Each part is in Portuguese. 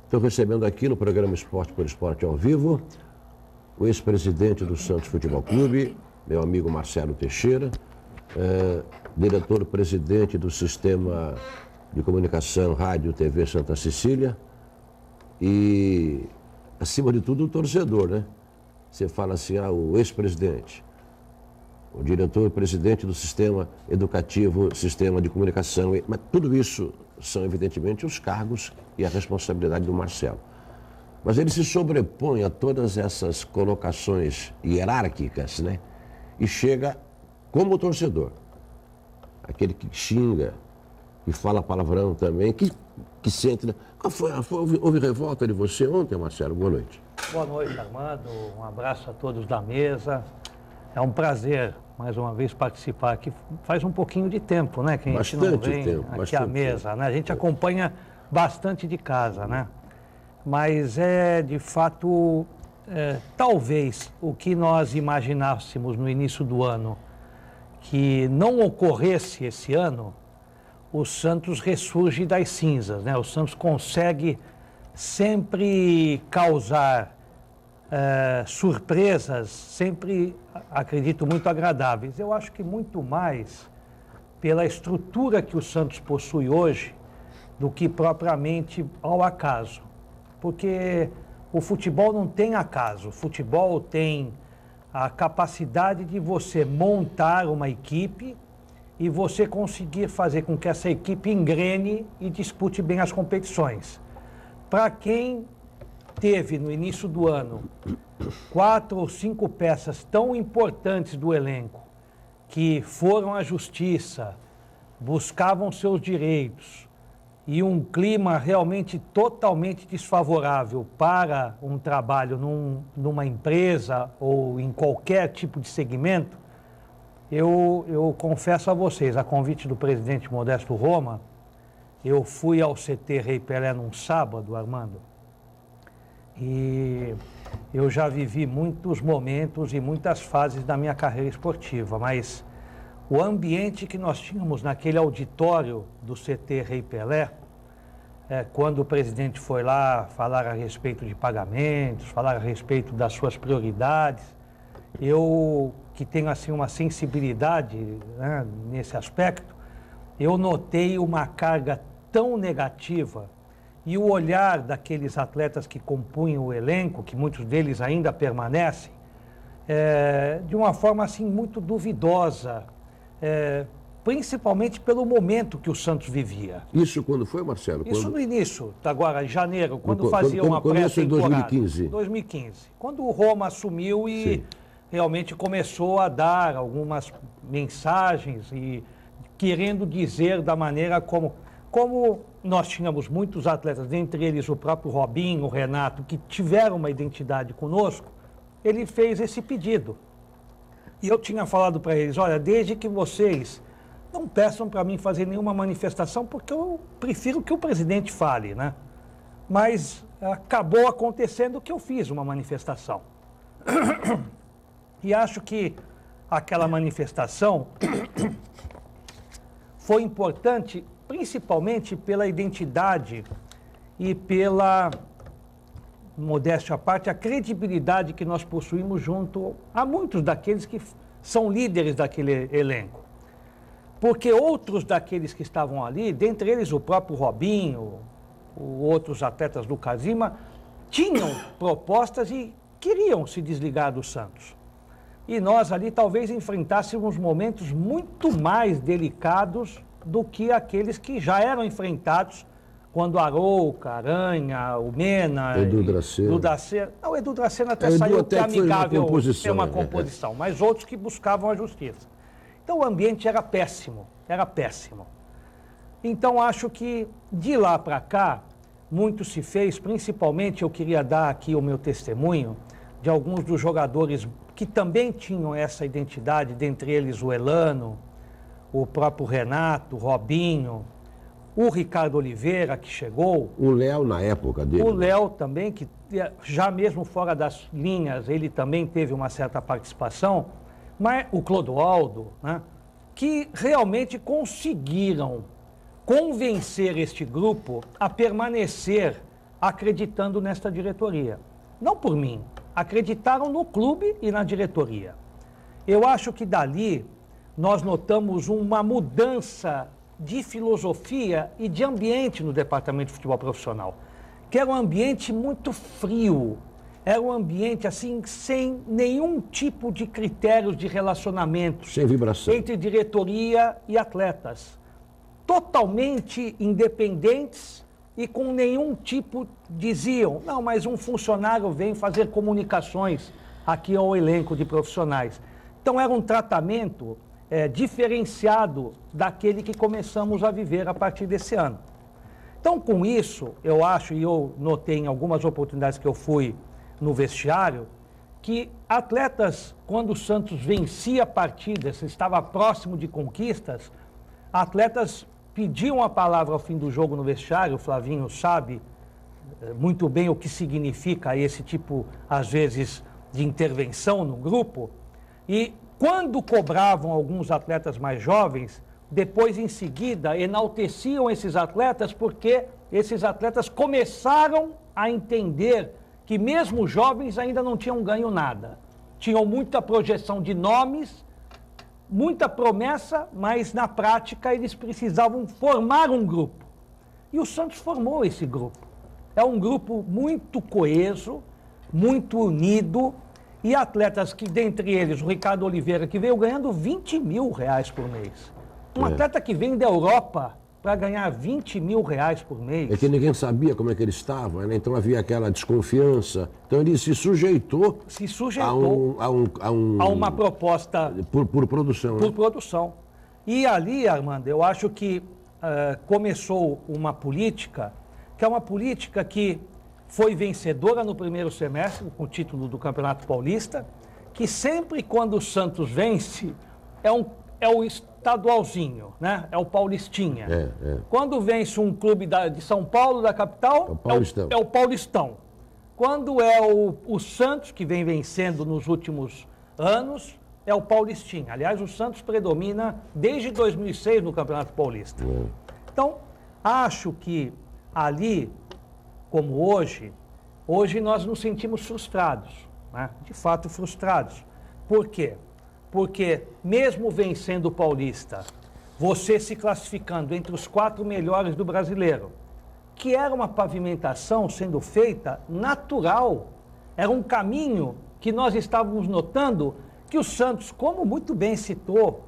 Estou recebendo aqui no programa Esporte por Esporte ao vivo o ex-presidente do Santos Futebol Clube, meu amigo Marcelo Teixeira, diretor-presidente do Sistema de Comunicação Rádio TV Santa Cecília e, acima de tudo, o torcedor, né? Você fala assim, o ex-presidente, o diretor-presidente do Sistema Educativo, Sistema de Comunicação, mas tudo isso são, evidentemente, os cargos e a responsabilidade do Marcelo. Mas ele se sobrepõe a todas essas colocações hierárquicas, né? E chega como torcedor, aquele que xinga, que fala palavrão também, que sente... Né? Houve revolta de você ontem, Marcelo? Boa noite. Boa noite, Armando. Um abraço a todos da mesa. É um prazer, mais uma vez, participar aqui. Faz um pouquinho de tempo, né? Que a gente não vem aqui à mesa, né? A gente acompanha bastante de casa, né? Mas de fato, talvez o que nós imaginássemos no início do ano que não ocorresse esse ano, o Santos ressurge das cinzas, né? O Santos consegue sempre causar surpresas, sempre, acredito, muito agradáveis. Eu acho que muito mais pela estrutura que o Santos possui hoje do que propriamente ao acaso. Porque o futebol não tem acaso, o futebol tem a capacidade de você montar uma equipe e você conseguir fazer com que essa equipe engrene e dispute bem as competições. Para quem teve no início do ano 4 ou 5 peças tão importantes do elenco que foram à justiça, buscavam seus direitos e um clima realmente totalmente desfavorável para um trabalho numa empresa ou em qualquer tipo de segmento, eu confesso a vocês, a convite do presidente Modesto Roma, eu fui ao CT Rei Pelé num sábado, Armando, e eu já vivi muitos momentos e muitas fases da minha carreira esportiva, mas o ambiente que nós tínhamos naquele auditório do CT Rei Pelé, quando o presidente foi lá falar a respeito de pagamentos, falar a respeito das suas prioridades, eu que tenho assim uma sensibilidade, né, nesse aspecto, eu notei uma carga tão negativa e o olhar daqueles atletas que compunham o elenco, que muitos deles ainda permanecem, de uma forma assim muito duvidosa, principalmente pelo momento que o Santos vivia. Isso quando foi, Marcelo? Isso no início, agora em janeiro, quando fazia uma pré-temporada. 2015. 2015, quando o Roma assumiu e sim, realmente começou a dar algumas mensagens e querendo dizer da maneira como nós tínhamos muitos atletas, entre eles o próprio Robinho, o Renato, que tiveram uma identidade conosco, ele fez esse pedido. E eu tinha falado para eles, olha, desde que vocês não peçam para mim fazer nenhuma manifestação, porque eu prefiro que o presidente fale, né? Mas acabou acontecendo que eu fiz uma manifestação. E acho que aquela manifestação foi importante, principalmente pela identidade e pela, modéstia à parte, a credibilidade que nós possuímos junto a muitos daqueles que são líderes daquele elenco. Porque outros daqueles que estavam ali, dentre eles o próprio Robinho, outros atletas do Kazima, tinham propostas e queriam se desligar do Santos. E nós ali talvez enfrentássemos momentos muito mais delicados do que aqueles que já eram enfrentados quando Arouca, Aranha, o Mena... Edu Dracena. Não, o Edu Dracena até saiu que é amigável ter uma composição, mas outros que buscavam a justiça. Então o ambiente era péssimo, era péssimo. Então acho que de lá para cá, muito se fez, principalmente eu queria dar aqui o meu testemunho de alguns dos jogadores que também tinham essa identidade, dentre eles o Elano, o próprio Renato, o Robinho, o Ricardo Oliveira, que chegou. O Léo na época dele. O Léo também, que já mesmo fora das linhas, ele também teve uma certa participação, mas o Clodoaldo, né, que realmente conseguiram convencer este grupo a permanecer acreditando nesta diretoria. Não por mim, acreditaram no clube e na diretoria. Eu acho que dali nós notamos uma mudança de filosofia e de ambiente no departamento de futebol profissional, que era um ambiente muito frio, era um ambiente assim, sem nenhum tipo de critérios de relacionamento. Sem vibração. Entre diretoria e atletas. Totalmente independentes e com nenhum tipo, diziam, não, mas um funcionário vem fazer comunicações aqui ao elenco de profissionais. Então era um tratamento diferenciado daquele que começamos a viver a partir desse ano. Então, com isso, eu acho, e eu notei em algumas oportunidades que eu fui no vestiário, que atletas, quando o Santos vencia partidas, estava próximo de conquistas, atletas pediam a palavra ao fim do jogo no vestiário. O Flavinho sabe muito bem o que significa esse tipo, às vezes, de intervenção no grupo, e quando cobravam alguns atletas mais jovens, depois, em seguida, enalteciam esses atletas, porque esses atletas começaram a entender que mesmo jovens ainda não tinham ganho nada. Tinham muita projeção de nomes, muita promessa, mas na prática eles precisavam formar um grupo. E o Santos formou esse grupo. É um grupo muito coeso, muito unido, e atletas que, dentre eles, o Ricardo Oliveira, que veio ganhando R$20 mil por mês. Um atleta que vem da Europa para ganhar R$20 mil por mês. É que ninguém sabia como é que ele estava, né? Então havia aquela desconfiança. Então ele se sujeitou, a uma proposta por produção. Por né? produção. E ali, Armando, eu acho que começou uma política, que é uma política que foi vencedora no primeiro semestre, com o título do Campeonato Paulista, que sempre quando o Santos vence, é o estadualzinho, né? É o paulistinha. Quando vence um clube de São Paulo, da capital, é o paulistão. Quando é o Santos, que vem vencendo nos últimos anos, é o paulistinha. Aliás, o Santos predomina desde 2006 no Campeonato Paulista. Então, acho que ali, como hoje nós nos sentimos frustrados, né? De fato frustrados. Por quê? Porque mesmo vencendo o Paulista, você se classificando entre os 4 melhores do brasileiro, que era uma pavimentação sendo feita natural, era um caminho que nós estávamos notando que o Santos, como muito bem citou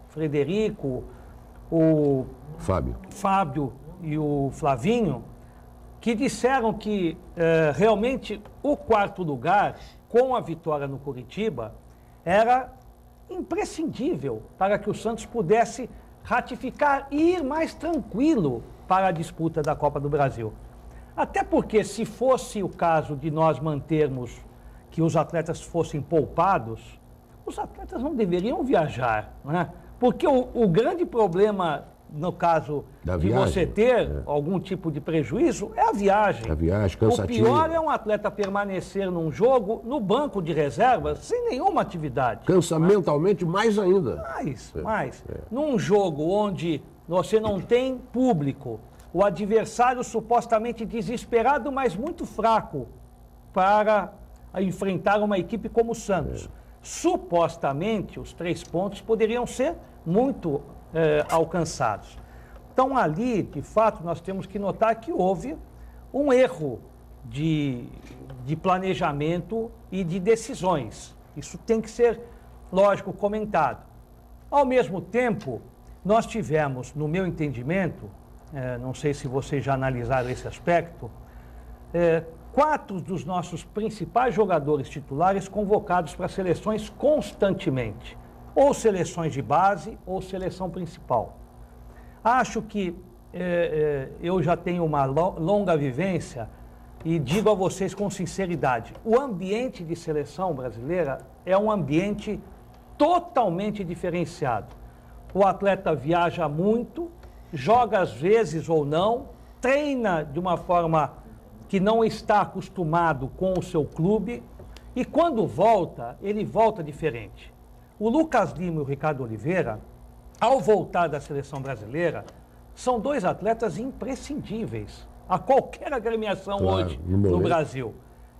Frederico, o Fábio e o Flavinho, que disseram que realmente o 4º lugar, com a vitória no Curitiba, era imprescindível para que o Santos pudesse ratificar e ir mais tranquilo para a disputa da Copa do Brasil. Até porque, se fosse o caso de nós mantermos que os atletas fossem poupados, os atletas não deveriam viajar, né? Porque o grande problema, no caso de você ter algum tipo de prejuízo, é a viagem. A viagem, cansativo. O pior é um atleta permanecer num jogo, no banco de reservas, sem nenhuma atividade. Cansa mentalmente mais ainda. Mais. Num jogo onde você não tem público, o adversário supostamente desesperado, mas muito fraco para enfrentar uma equipe como o Santos. Supostamente, os 3 pontos poderiam ser muito alcançados. Então, ali, de fato, nós temos que notar que houve um erro de planejamento e de decisões. Isso tem que ser, lógico, comentado. Ao mesmo tempo, nós tivemos, no meu entendimento, não sei se vocês já analisaram esse aspecto, 4 dos nossos principais jogadores titulares convocados para seleções constantemente, ou seleções de base ou seleção principal. Acho que eu já tenho uma longa vivência e digo a vocês com sinceridade, o ambiente de seleção brasileira é um ambiente totalmente diferenciado. O atleta viaja muito, joga às vezes ou não, treina de uma forma que não está acostumado com o seu clube e quando volta, ele volta diferente. O Lucas Lima e o Ricardo Oliveira, ao voltar da seleção brasileira, são 2 atletas imprescindíveis a qualquer agremiação Claro, hoje no no momento. Brasil.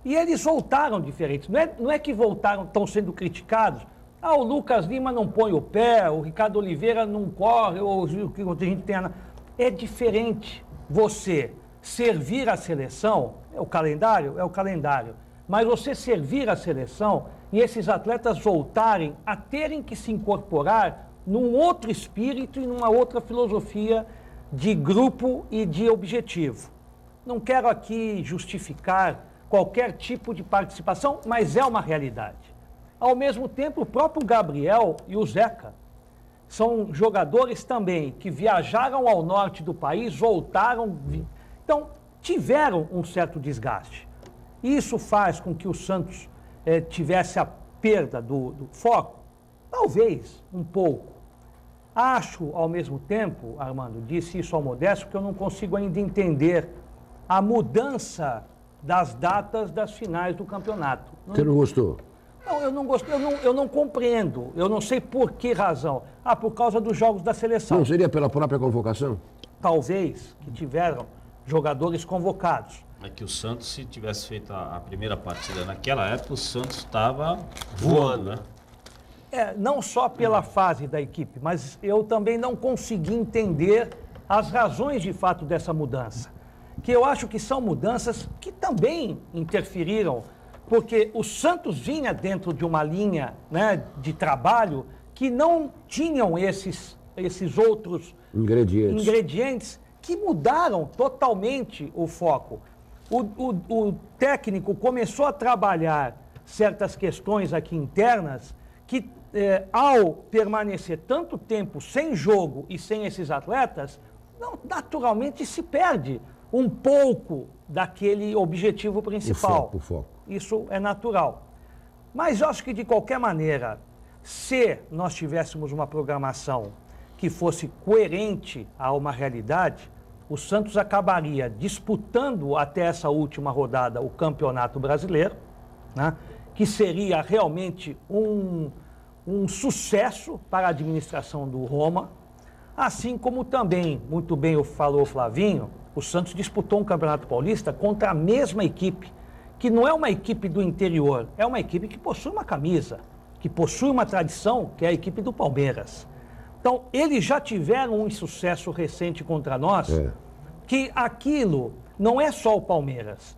E eles voltaram diferentes. Não é que voltaram, estão sendo criticados. O Lucas Lima não põe o pé, o Ricardo Oliveira não corre, ou o que a gente tem. É diferente você servir a seleção, é o calendário, mas você servir a seleção e esses atletas voltarem a terem que se incorporar num outro espírito e numa outra filosofia de grupo e de objetivo. Não quero aqui justificar qualquer tipo de participação, mas é uma realidade. Ao mesmo tempo, o próprio Gabriel e o Zeca são jogadores também que viajaram ao norte do país, voltaram, então tiveram um certo desgaste. Isso faz com que o Santos tivesse a perda do foco? Talvez, um pouco. Acho, ao mesmo tempo, Armando, disse isso ao Modesto, que eu não consigo ainda entender a mudança das datas das finais do campeonato. Você não gostou? Não, eu não gostei, eu não compreendo, eu não sei por que razão. Por causa dos jogos da seleção. Não seria pela própria convocação? Talvez, que tiveram jogadores convocados. É que o Santos, se tivesse feito a primeira partida naquela época, o Santos estava voando, né? Não só pela fase da equipe, mas eu também não consegui entender as razões de fato dessa mudança. Que eu acho que são mudanças que também interferiram, porque o Santos vinha dentro de uma linha, né, de trabalho que não tinham esses outros ingredientes que mudaram totalmente o foco. O técnico começou a trabalhar certas questões aqui internas que, ao permanecer tanto tempo sem jogo e sem esses atletas, naturalmente se perde um pouco daquele objetivo principal. O foco. Isso é natural. Mas eu acho que, de qualquer maneira, se nós tivéssemos uma programação que fosse coerente a uma realidade, o Santos acabaria disputando até essa última rodada o Campeonato Brasileiro, né, que seria realmente um sucesso para a administração do Roma, assim como também, muito bem falou o Flavinho, o Santos disputou um Campeonato Paulista contra a mesma equipe, que não é uma equipe do interior, é uma equipe que possui uma camisa, que possui uma tradição, que é a equipe do Palmeiras. Então, eles já tiveram um sucesso recente contra nós, que aquilo não é só o Palmeiras.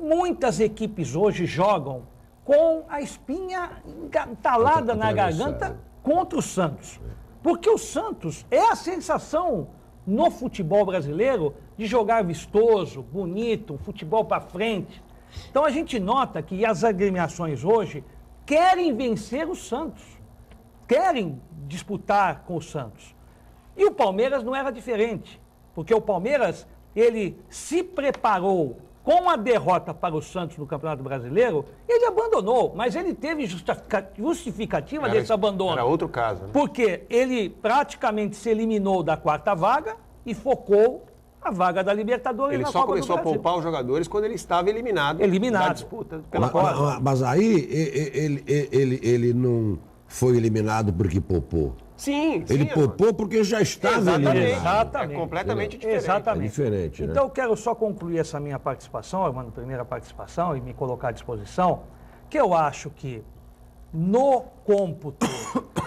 Muitas equipes hoje jogam com a espinha entalada na garganta contra o Santos. Porque o Santos é a sensação no futebol brasileiro de jogar vistoso, bonito, um futebol para frente. Então a gente nota que as agremiações hoje querem vencer o Santos, querem disputar com o Santos. E o Palmeiras não era diferente, porque o Palmeiras, ele se preparou com a derrota para o Santos no Campeonato Brasileiro, ele abandonou, mas ele teve justificativa desse abandono. Era outro caso, né? Porque ele praticamente se eliminou da quarta vaga e focou a vaga da Libertadores. Ele na só Copa começou do a Brasil. poupar os jogadores quando ele estava eliminado da disputa pela Copa. Mas aí ele não foi eliminado porque poupou. Sim, Ele poupou porque já estava eliminado. Exatamente. É completamente diferente. Exatamente. É diferente, né? Então eu quero só concluir essa minha participação, Armando, primeira participação, e me colocar à disposição, que eu acho que no cômputo,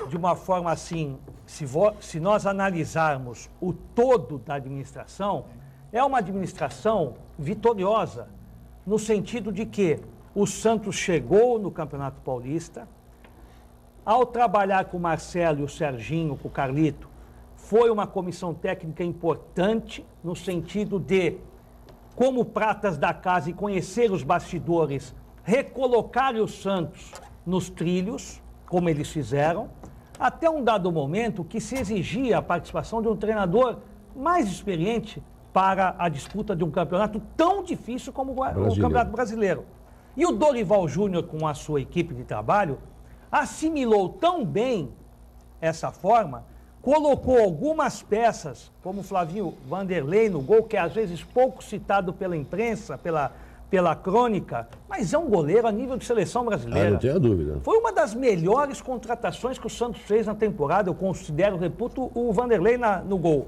de uma forma assim, se nós analisarmos o todo da administração, é uma administração vitoriosa, no sentido de que o Santos chegou no Campeonato Paulista, ao trabalhar com o Marcelo e o Serginho, com o Carlito, foi uma comissão técnica importante no sentido de, como pratas da casa e conhecer os bastidores, recolocar o Santos nos trilhos, como eles fizeram, até um dado momento que se exigia a participação de um treinador mais experiente para a disputa de um campeonato tão difícil como o Campeonato Brasileiro. E o Dorival Júnior, com a sua equipe de trabalho, assimilou tão bem essa forma, colocou algumas peças, como o Flavinho Vanderlei no gol, que é às vezes pouco citado pela imprensa, pela crônica, mas é um goleiro a nível de seleção brasileira. Não tenho dúvida. Foi uma das melhores contratações que o Santos fez na temporada, eu considero, reputo, o Vanderlei no gol.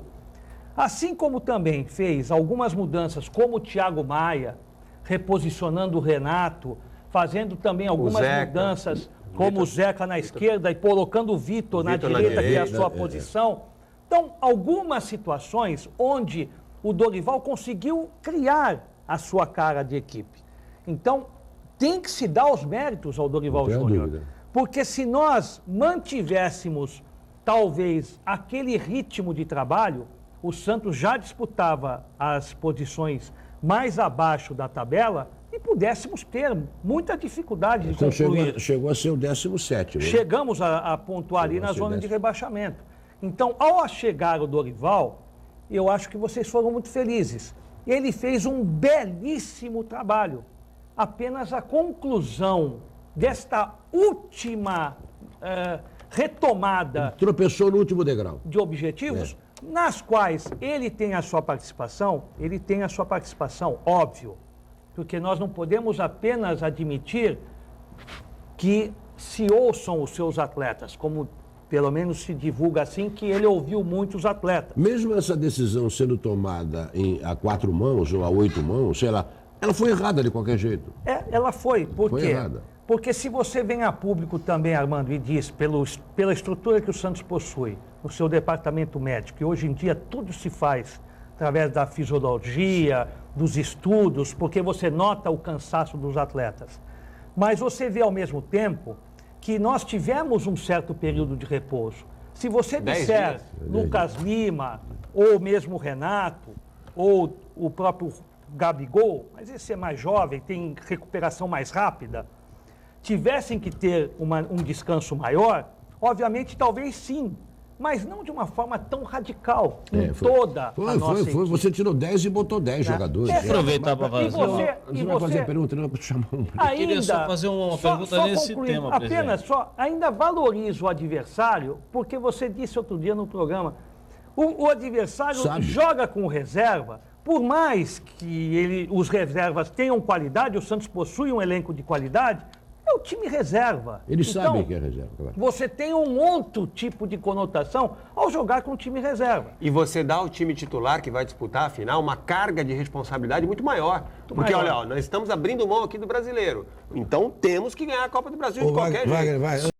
Assim como também fez algumas mudanças, como o Thiago Maia, reposicionando o Renato, fazendo também algumas mudanças, como o Zeca na esquerda e colocando o Vitor na direita, que é a sua posição. Então, algumas situações onde o Dorival conseguiu criar a sua cara de equipe. Então, tem que se dar os méritos ao Dorival Júnior. Porque se nós mantivéssemos, talvez, aquele ritmo de trabalho, o Santos já disputava as posições mais abaixo da tabela e pudéssemos ter muita dificuldade de concluir. Chegou a ser o 17º. Chegamos a pontuar ali na zona de rebaixamento. Então, ao chegar o Dorival, eu acho que vocês foram muito felizes. Ele fez um belíssimo trabalho. Apenas a conclusão desta última retomada... Tropeçou no último degrau. ...de objetivos, nas quais ele tem a sua participação, óbvio. Porque nós não podemos apenas admitir que se ouçam os seus atletas, como pelo menos se divulga assim, que ele ouviu muitos atletas. Mesmo essa decisão sendo tomada a 4 mãos ou a 8 mãos, sei lá, ela foi errada de qualquer jeito. Ela foi. Por quê? Foi errada. Porque se você vem a público também, Armando, e diz, pela estrutura que o Santos possui, no seu departamento médico, e hoje em dia tudo se faz através da fisiologia, dos estudos, porque você nota o cansaço dos atletas. Mas você vê ao mesmo tempo que nós tivemos um certo período de repouso. Se você disser Lucas Lima, ou mesmo Renato, ou o próprio Gabigol, mas esse é mais jovem, tem recuperação mais rápida, tivessem que ter um descanso maior, obviamente talvez sim, mas não de uma forma tão radical em toda a nossa equipe. Você tirou 10 e botou 10 jogadores. Aproveitar para fazer Você vai fazer a pergunta, não, para chamar um... Eu queria só fazer uma pergunta nesse tema, presidente. Apenas só, ainda valoriza o adversário, porque você disse outro dia no programa, o adversário joga com reserva, por mais que os reservas tenham qualidade, o Santos possui um elenco de qualidade, é o time reserva. Eles sabem que é reserva. Claro. Você tem um outro tipo de conotação ao jogar com o time reserva. E você dá ao time titular que vai disputar a final uma carga de responsabilidade muito maior. Porque, olha, nós estamos abrindo mão aqui do brasileiro. Então temos que ganhar a Copa do Brasil de qualquer jeito.